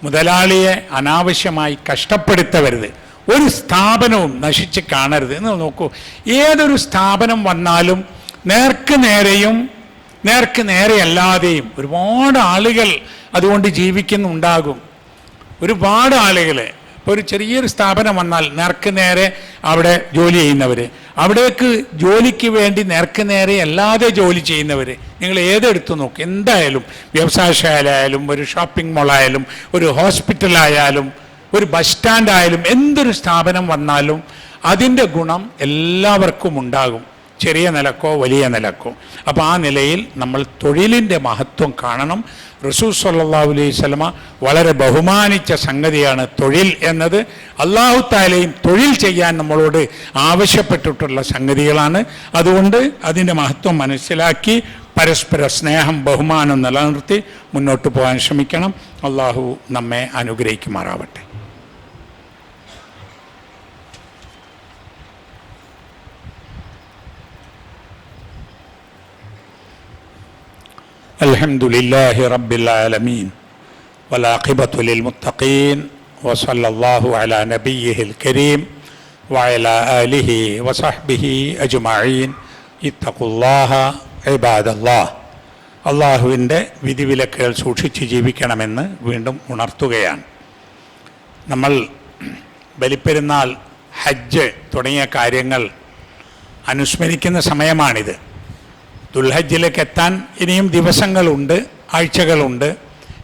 മുതലാളിയെ അനാവശ്യമായി കഷ്ടപ്പെടുത്തരുത്. ഒരു സ്ഥാപനവും നശിച്ച് കാണരുത്. എന്ന് നോക്കൂ, ഏതൊരു സ്ഥാപനം വന്നാലും നേർക്ക് നേരെയല്ലാതെയും ഒരുപാട് ആളുകൾ അതുകൊണ്ട് ജീവിക്കുന്നുണ്ടാകും. ഒരുപാട് ആളുകൾ. ഇപ്പോൾ ഒരു ചെറിയൊരു സ്ഥാപനം വന്നാൽ നേർക്ക് നേരെ അവിടെ ജോലി ചെയ്യുന്നവർ, അവിടേക്ക് ജോലിക്ക് വേണ്ടി നേർക്ക് നേരെ അല്ലാതെ ജോലി ചെയ്യുന്നവർ, നിങ്ങൾ ഏതെടുത്തു നോക്ക്. എന്തായാലും വ്യവസായശാലയായാലും ഒരു ഷോപ്പിംഗ് മോളായാലും ഒരു ഹോസ്പിറ്റലായാലും ഒരു ബസ് സ്റ്റാൻഡായാലും എന്തൊരു സ്ഥാപനം വന്നാലും അതിൻ്റെ ഗുണം എല്ലാവർക്കും ഉണ്ടാകും, ചെറിയ നിലക്കോ വലിയ നിലക്കോ. അപ്പോൾ ആ നിലയിൽ നമ്മൾ തൊഴിലിൻ്റെ മഹത്വം കാണണം. റസൂൽ സ്വല്ലല്ലാഹു അലൈഹി വസല്ലമ വളരെ ബഹുമാനിച്ച സംഗതിയാണ് തൊഴിൽ എന്നത്. അല്ലാഹു തആലയും തൊഴിൽ ചെയ്യാൻ നമ്മളോട് ആവശ്യപ്പെട്ടിട്ടുള്ള സംഗതികളാണ്. അതുകൊണ്ട് അതിൻ്റെ മഹത്വം മനസ്സിലാക്കി പരസ്പര സ്നേഹം ബഹുമാനം നിലനിർത്തി മുന്നോട്ട് പോകാൻ ശ്രമിക്കണം. അല്ലാഹു നമ്മെ അനുഗ്രഹിക്കുമാറാവട്ടെ. الحمد لله رب العالمين والعاقبة للمتقين وصلى الله على نبيه الكريم وعلى آله وصحبه أجمعين اتقوا الله عباد الله. അള്ളാഹുവിൻ്റെ വിധിവിലക്കുകൾ സൂക്ഷിച്ച് ജീവിക്കണമെന്ന് വീണ്ടും ഉണർത്തുകയാണ്. നമ്മൾ ബലിപ്പെരുന്നാൾ, ഹജ്ജ് തുടങ്ങിയ കാര്യങ്ങൾ അനുസ്മരിക്കുന്ന സമയമാണിത്. ദുൽഹജ്ജിലേക്ക് എത്താൻ ഇനിയും ദിവസങ്ങളുണ്ട്, ആഴ്ചകളുണ്ട്.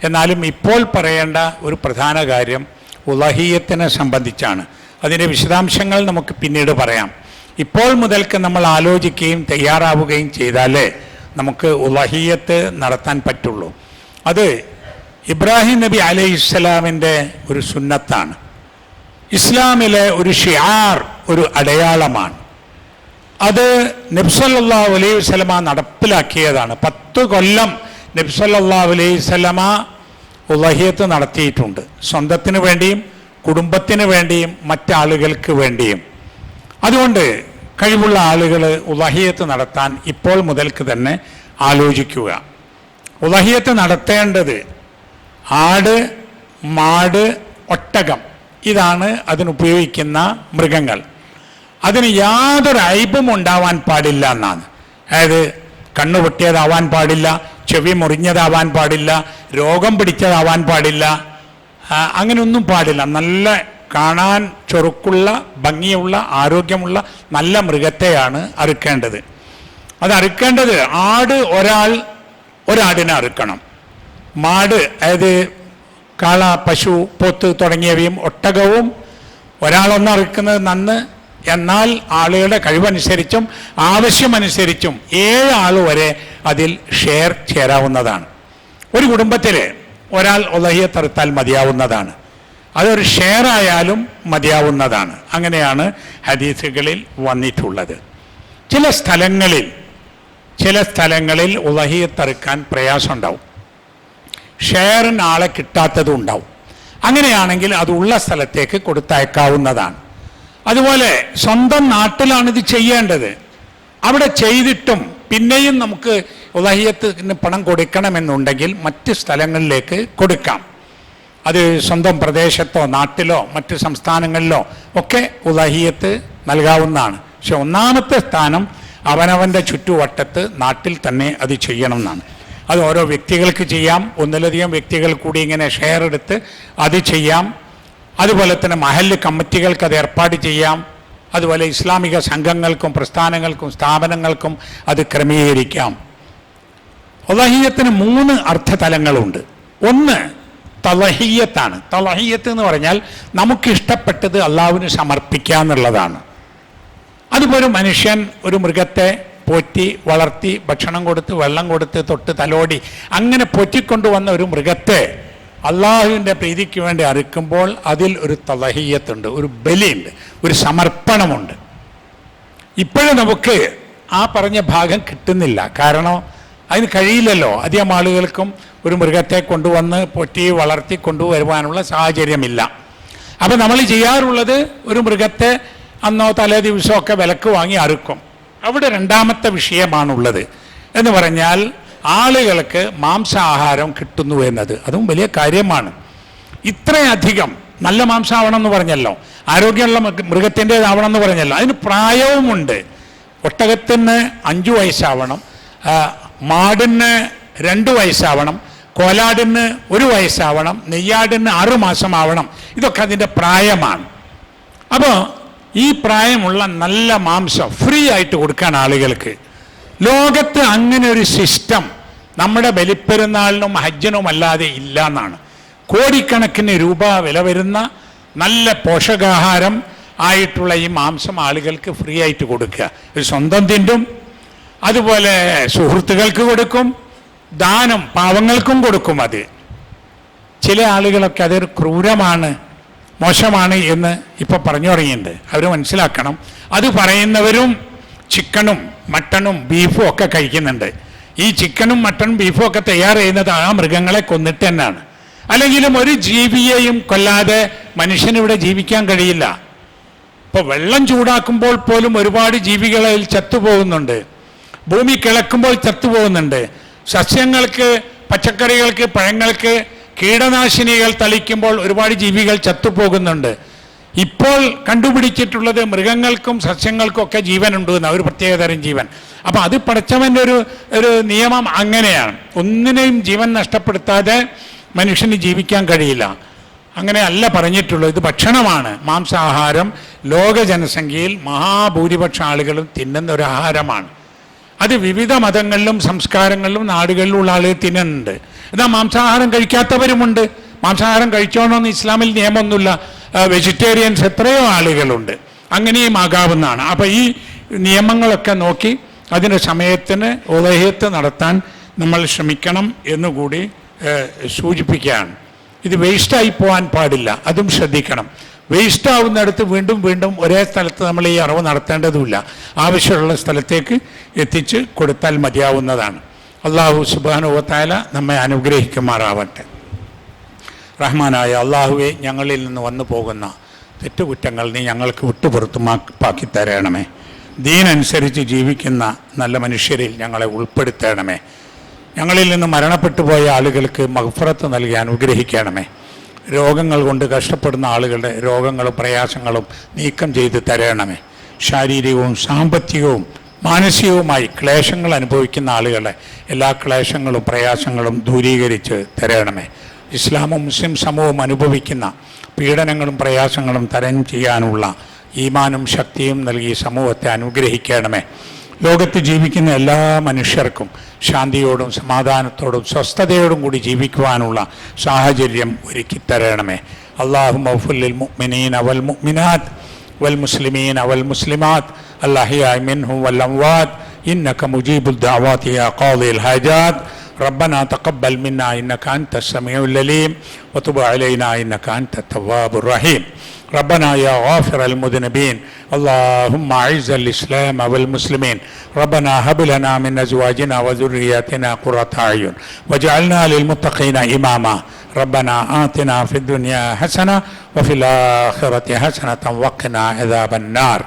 എന്നാലും ഇപ്പോൾ പറയേണ്ട ഒരു പ്രധാന കാര്യം ഉളഹിയ്യത്തിനെ സംബന്ധിച്ചാണ്. അതിൻ്റെ വിശദാംശങ്ങൾ നമുക്ക് പിന്നീട് പറയാം. ഇപ്പോൾ മുതൽക്ക് നമ്മൾ ആലോചിക്കുകയും തയ്യാറാവുകയും ചെയ്താലേ നമുക്ക് ഉളഹിയ്യത്ത് നടത്താൻ പറ്റുള്ളൂ. അത് ഇബ്രാഹിം നബി അലൈഹിസ്സലാമിൻ്റെ ഒരു സുന്നത്താണ്. ഇസ്ലാമിലെ ഒരു ഷിആർ, ഒരു അടയാളമാണ്. അത് നബി സല്ലല്ലാഹു അലൈഹി വസല്ലമ നടപ്പിലാക്കിയതാണ്. 10 കൊല്ലം നബി സല്ലല്ലാഹു അലൈഹി വസല്ലമ ഉളഹിയ്യത്ത് നടത്തിയിട്ടുണ്ട്. സ്വന്തത്തിന് വേണ്ടിയും കുടുംബത്തിന് വേണ്ടിയും മറ്റാളുകൾക്ക് വേണ്ടിയും. അതുകൊണ്ട് കഴിവുള്ള ആളുകൾ ഉളഹിയ്യത്ത് നടത്താൻ ഇപ്പോൾ മുതൽക്ക് തന്നെ ആലോചിക്കുക. ഉളഹിയ്യത്ത് നടത്തേണ്ടത് ആട്, മാട്, ഒട്ടകം, ഇതാണ് അതിനുപയോഗിക്കുന്ന മൃഗങ്ങൾ. അതിന് യാതൊരു അയ്പും ഉണ്ടാവാൻ പാടില്ല എന്നാണ്. അതായത് കണ്ണു പൊട്ടിയതാവാൻ പാടില്ല, ചെവി മുറിഞ്ഞതാവാൻ പാടില്ല, രോഗം പിടിച്ചതാവാൻ പാടില്ല, അങ്ങനെയൊന്നും പാടില്ല. നല്ല കാണാൻ ചൊറുക്കുള്ള, ഭംഗിയുള്ള, ആരോഗ്യമുള്ള നല്ല മൃഗത്തെയാണ് അറുക്കേണ്ടത്. അത് അറുക്കേണ്ടത് ആട് ഒരാടിനെ അറുക്കണം. മാട്, അതായത് കാള, പശു, പോത്ത് തുടങ്ങിയവയും ഒട്ടകവും ഒരാളൊന്ന് അറുക്കുന്നത് നന്ന്. എന്നാൽ ആളുകളുടെ കഴിവനുസരിച്ചും ആവശ്യമനുസരിച്ചും 7 ആൾ വരെ അതിൽ ഷെയർ ചേരാവുന്നതാണ്. ഒരു കുടുംബത്തിൽ ഒരാൾ ഉളഹിയ്യത്ത് അറുത്താൽ മതിയാവുന്നതാണ്. അതൊരു ഷെയർ ആയാലും മതിയാവുന്നതാണ്. അങ്ങനെയാണ് ഹദീസുകളിൽ വന്നിട്ടുള്ളത്. ചില സ്ഥലങ്ങളിൽ ഉളഹിയ്യത്ത് അറുക്കാൻ പ്രയാസമുണ്ടാവും, ഷെയറിന് ആളെ കിട്ടാത്തതും ഉണ്ടാവും. അങ്ങനെയാണെങ്കിൽ അത് ഉള്ള സ്ഥലത്തേക്ക് കൊടുത്തയക്കാവുന്നതാണ്. അതുപോലെ സ്വന്തം നാട്ടിലാണിത് ചെയ്യേണ്ടത്. അവിടെ ചെയ്തിട്ടും പിന്നെയും നമുക്ക് ഉളഹിയ്യത്തിന് പണം കൊടുക്കണമെന്നുണ്ടെങ്കിൽ മറ്റ് സ്ഥലങ്ങളിലേക്ക് കൊടുക്കാം. അത് സ്വന്തം പ്രദേശത്തോ നാട്ടിലോ മറ്റ് സംസ്ഥാനങ്ങളിലോ ഒക്കെ ഉളഹിയ്യത്ത് നൽകാവുന്നതാണ്. പക്ഷെ ഒന്നാമത്തെ സ്ഥാനം അവനവൻ്റെ ചുറ്റുവട്ടത്ത് നാട്ടിൽ തന്നെ അത് ചെയ്യണം എന്നാണ്. അത് ഓരോ വ്യക്തികൾക്ക് ചെയ്യാം, ഒന്നിലധികം വ്യക്തികൾ കൂടി ഇങ്ങനെ ഷെയർ എടുത്ത് അത് ചെയ്യാം. അതുപോലെ തന്നെ മഹല്ല് കമ്മിറ്റികൾക്ക് അത് ഏർപ്പാട് ചെയ്യാം. അതുപോലെ ഇസ്ലാമിക സംഘങ്ങൾക്കും പ്രസ്ഥാനങ്ങൾക്കും സ്ഥാപനങ്ങൾക്കും അത് ക്രമീകരിക്കാം. ഉളഹിയ്യത്തിന് 3 അർത്ഥതലങ്ങളുണ്ട്. ഒന്ന് തളഹിയ്യത്താണ്. തളഹിയ്യത്ത് എന്ന് പറഞ്ഞാൽ നമുക്കിഷ്ടപ്പെട്ടത് അള്ളാഹുവിന് സമർപ്പിക്കുക എന്നുള്ളതാണ്. അതുപോലെ മനുഷ്യൻ ഒരു മൃഗത്തെ പോറ്റി വളർത്തി ഭക്ഷണം കൊടുത്ത് വെള്ളം കൊടുത്ത് തൊട്ട് തലോടി അങ്ങനെ പോറ്റിക്കൊണ്ടുവന്ന ഒരു മൃഗത്തെ അള്ളാഹുവിൻ്റെ പ്രീതിക്ക് വേണ്ടി അറുക്കുമ്പോൾ അതിൽ ഒരു തളഹിയ്യത്തുണ്ട്, ഒരു ബലിയുണ്ട്, ഒരു സമർപ്പണമുണ്ട്. ഇപ്പോഴും നമുക്ക് ആ പറഞ്ഞ ഭാഗം കിട്ടുന്നില്ല. കാരണം അതിന് കഴിയില്ലല്ലോ. അധികം ആളുകൾക്കും ഒരു മൃഗത്തെ കൊണ്ടുവന്ന് പൊറ്റി വളർത്തി കൊണ്ടുവരുവാനുള്ള സാഹചര്യമില്ല. അപ്പം നമ്മൾ ചെയ്യാറുള്ളത് ഒരു മൃഗത്തെ അന്നോ തലേ ദിവസമൊക്കെ വിലക്ക് വാങ്ങി അറുക്കും. അവിടെ രണ്ടാമത്തെ വിഷയമാണുള്ളത് എന്ന് പറഞ്ഞാൽ ആളുകൾക്ക് മാംസാഹാരം കിട്ടുന്നു എന്നത്. അതും വലിയ കാര്യമാണ്. ഇത്രയധികം നല്ല മാംസമാവണം എന്ന് പറഞ്ഞല്ലോ, ആരോഗ്യമുള്ള മൃഗത്തിൻ്റെതാവണം എന്ന് പറഞ്ഞല്ലോ. അതിന് പ്രായവുമുണ്ട്. ഒട്ടകത്തിന് 5 വയസ്സാവണം, മാടിന് 2 വയസ്സാവണം, കോലാടിന് 1 വയസ്സാവണം, നെയ്യാടിന് 6 മാസമാവണം. ഇതൊക്കെ അതിൻ്റെ പ്രായമാണ്. അപ്പോൾ ഈ പ്രായമുള്ള നല്ല മാംസം ഫ്രീ ആയിട്ട് കൊടുക്കാൻ ആളുകൾക്ക്. ലോകത്ത് അങ്ങനെ ഒരു സിസ്റ്റം നമ്മുടെ ബലിപ്പെരുന്നാളിനും ഹജ്ജിനും അല്ലാതെ ഇല്ല എന്നാണ്. കോടിക്കണക്കിന് രൂപ വില വരുന്ന നല്ല പോഷകാഹാരം ആയിട്ടുള്ള ഈ മാംസം ആളുകൾക്ക് ഫ്രീ ആയിട്ട് കൊടുക്കുക. ഒരു സ്വന്തം തിന്നും, അതുപോലെ സുഹൃത്തുക്കൾക്ക് കൊടുക്കും, ദാനം പാവങ്ങൾക്കും കൊടുക്കും. അത് ചില ആളുകളൊക്കെ അതൊരു ക്രൂരമാണ്, മോശമാണ് എന്ന് ഇപ്പോൾ പറഞ്ഞു തുടങ്ങിയിട്ടുണ്ട്. അവർ മനസ്സിലാക്കണം. അത് പറയുന്നവരും ചിക്കനും മട്ടണും ബീഫും ഒക്കെ കഴിക്കുന്നുണ്ട്. ഈ ചിക്കനും മട്ടണും ബീഫും ഒക്കെ തയ്യാർ ചെയ്യുന്നത് ആ മൃഗങ്ങളെ കൊന്നിട്ട് തന്നെയാണ്. അല്ലെങ്കിലും ഒരു ജീവിയെയും കൊല്ലാതെ മനുഷ്യനിവിടെ ജീവിക്കാൻ കഴിയില്ല. ഇപ്പോൾ വെള്ളം ചൂടാക്കുമ്പോൾ പോലും ഒരുപാട് ജീവികളിൽ ചത്തുപോകുന്നുണ്ട്. ഭൂമി കിളക്കുമ്പോൾ ചത്തുപോകുന്നുണ്ട്. സസ്യങ്ങൾക്ക്, പച്ചക്കറികൾക്ക്, പഴങ്ങൾക്ക് കീടനാശിനികൾ തളിക്കുമ്പോൾ ഒരുപാട് ജീവികൾ ചത്തുപോകുന്നുണ്ട്. ഇപ്പോൾ കണ്ടുപിടിച്ചിട്ടുള്ളത് മൃഗങ്ങൾക്കും സസ്യങ്ങൾക്കും ഒക്കെ ജീവനുണ്ട് എന്ന ഒരു പ്രത്യേകതരം ജീവൻ. അപ്പം അത് പടച്ചവൻ്റെ ഒരു നിയമം അങ്ങനെയാണ്. ഒന്നിനെയും ജീവൻ നഷ്ടപ്പെടുത്താതെ മനുഷ്യന് ജീവിക്കാൻ കഴിയില്ല. അങ്ങനെ അല്ല പറഞ്ഞിട്ടുള്ളത്. ഇത് ഭക്ഷണമാണ്. മാംസാഹാരം ലോക ജനസംഖ്യയിൽ മഹാഭൂരിപക്ഷ ആളുകളും തിന്നുന്ന ഒരു ആഹാരമാണ്. അത് വിവിധ മതങ്ങളിലും സംസ്കാരങ്ങളിലും നാടുകളിലുള്ള ആളുകൾ തിന്നുന്നുണ്ട്. എന്നാൽ മാംസാഹാരം കഴിക്കാത്തവരുമുണ്ട്. മാംസാഹാരം കഴിച്ചോണമെന്ന് ഇസ്ലാമിൽ നിയമമൊന്നുമില്ല. വെജിറ്റേറിയൻസ് എത്രയോ ആളുകളുണ്ട്. അങ്ങനെയും ആകാവുന്നതാണ്. അപ്പോൾ ഈ നിയമങ്ങളൊക്കെ നോക്കി അതിൻ്റെ സമയത്തിന് ഉളഹിയത്ത് നടത്താൻ നമ്മൾ ശ്രമിക്കണം എന്നുകൂടി സൂചിപ്പിക്കുകയാണ്. ഇത് വേസ്റ്റായി പോകാൻ പാടില്ല, അതും ശ്രദ്ധിക്കണം. വേസ്റ്റ് ആവുന്നിടത്ത് വീണ്ടും വീണ്ടും ഒരേ സ്ഥലത്ത് നമ്മൾ ഈ അറിവ് നടത്തേണ്ടതുമില്ല. ആവശ്യമുള്ള സ്ഥലത്തേക്ക് എത്തിച്ച് കൊടുത്താൽ മതിയാവുന്നതാണ്. അള്ളാഹു സുബ്ഹാനഹു വ തആല നമ്മെ അനുഗ്രഹിക്കുമാറാവട്ടെ. റഹ്മാനായ അള്ളാഹുവെ, ഞങ്ങളിൽ നിന്ന് വന്നു പോകുന്ന തെറ്റുകുറ്റങ്ങൾ നീ ഞങ്ങൾക്ക് വിട്ടുപുറത്തുമാക്കി തരണമേ. ദീനനുസരിച്ച് ജീവിക്കുന്ന നല്ല മനുഷ്യരിൽ ഞങ്ങളെ ഉൾപ്പെടുത്തണമേ. ഞങ്ങളിൽ നിന്ന് മരണപ്പെട്ടു പോയ ആളുകൾക്ക് മഗ്ഫിറത്ത് നൽകി അനുഗ്രഹിക്കണമേ. രോഗങ്ങൾ കൊണ്ട് കഷ്ടപ്പെടുന്ന ആളുകളുടെ രോഗങ്ങളും പ്രയാസങ്ങളും നീക്കം ചെയ്ത് തരണമേ. ശാരീരികവും സാമ്പത്തികവും മാനസികവുമായി ക്ലേശങ്ങൾ അനുഭവിക്കുന്ന ആളുകളെ എല്ലാ ക്ലേശങ്ങളും പ്രയാസങ്ങളും ദൂരീകരിച്ച് തരണമേ. ഇസ്ലാമും മുസ്ലിം സമൂഹവും അനുഭവിക്കുന്ന പീഡനങ്ങളും പ്രയാസങ്ങളും തരം ചെയ്യാനുള്ള ഈമാനും ശക്തിയും നൽകി സമൂഹത്തെ അനുഗ്രഹിക്കണമേ. ലോകത്ത് ജീവിക്കുന്ന എല്ലാ മനുഷ്യർക്കും ശാന്തിയോടും സമാധാനത്തോടും സ്വസ്ഥതയോടും കൂടി ജീവിക്കുവാനുള്ള സാഹചര്യം ഒരുക്കി തരണമേ. അല്ലാഹുമ്മ ഗ്ഫിർ ലിൽ മുഅ്മിനീന വൽ മുഅ്മിനാത്ത് വൽ മുസ്ലിമീന വൽ മുസ്ലിമാത്ത് അൽഅഹ്യാഇ മിൻഹും വൽ അംവാത്ത് ഇന്നക മുജീബുദ് ദഅവാതി യാ ഖാദിൽ ഹാജാത്ത്. ربنا تقبل منا إنك أنت السميع العليم وتب علينا إنك أنت التواب الرحيم. ربنا يا غافر المذنبين اللهم أعز الإسلام والمسلمين. ربنا هب لنا من أزواجنا وذرياتنا قرة أعين واجعلنا للمتقين إماما. ربنا آتنا في الدنيا حسنة وفي الآخرة حسنة وقنا عذاب النار.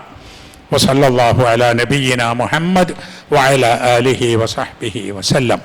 وصلى الله على نبينا محمد وعلى آله وصحبه وسلم.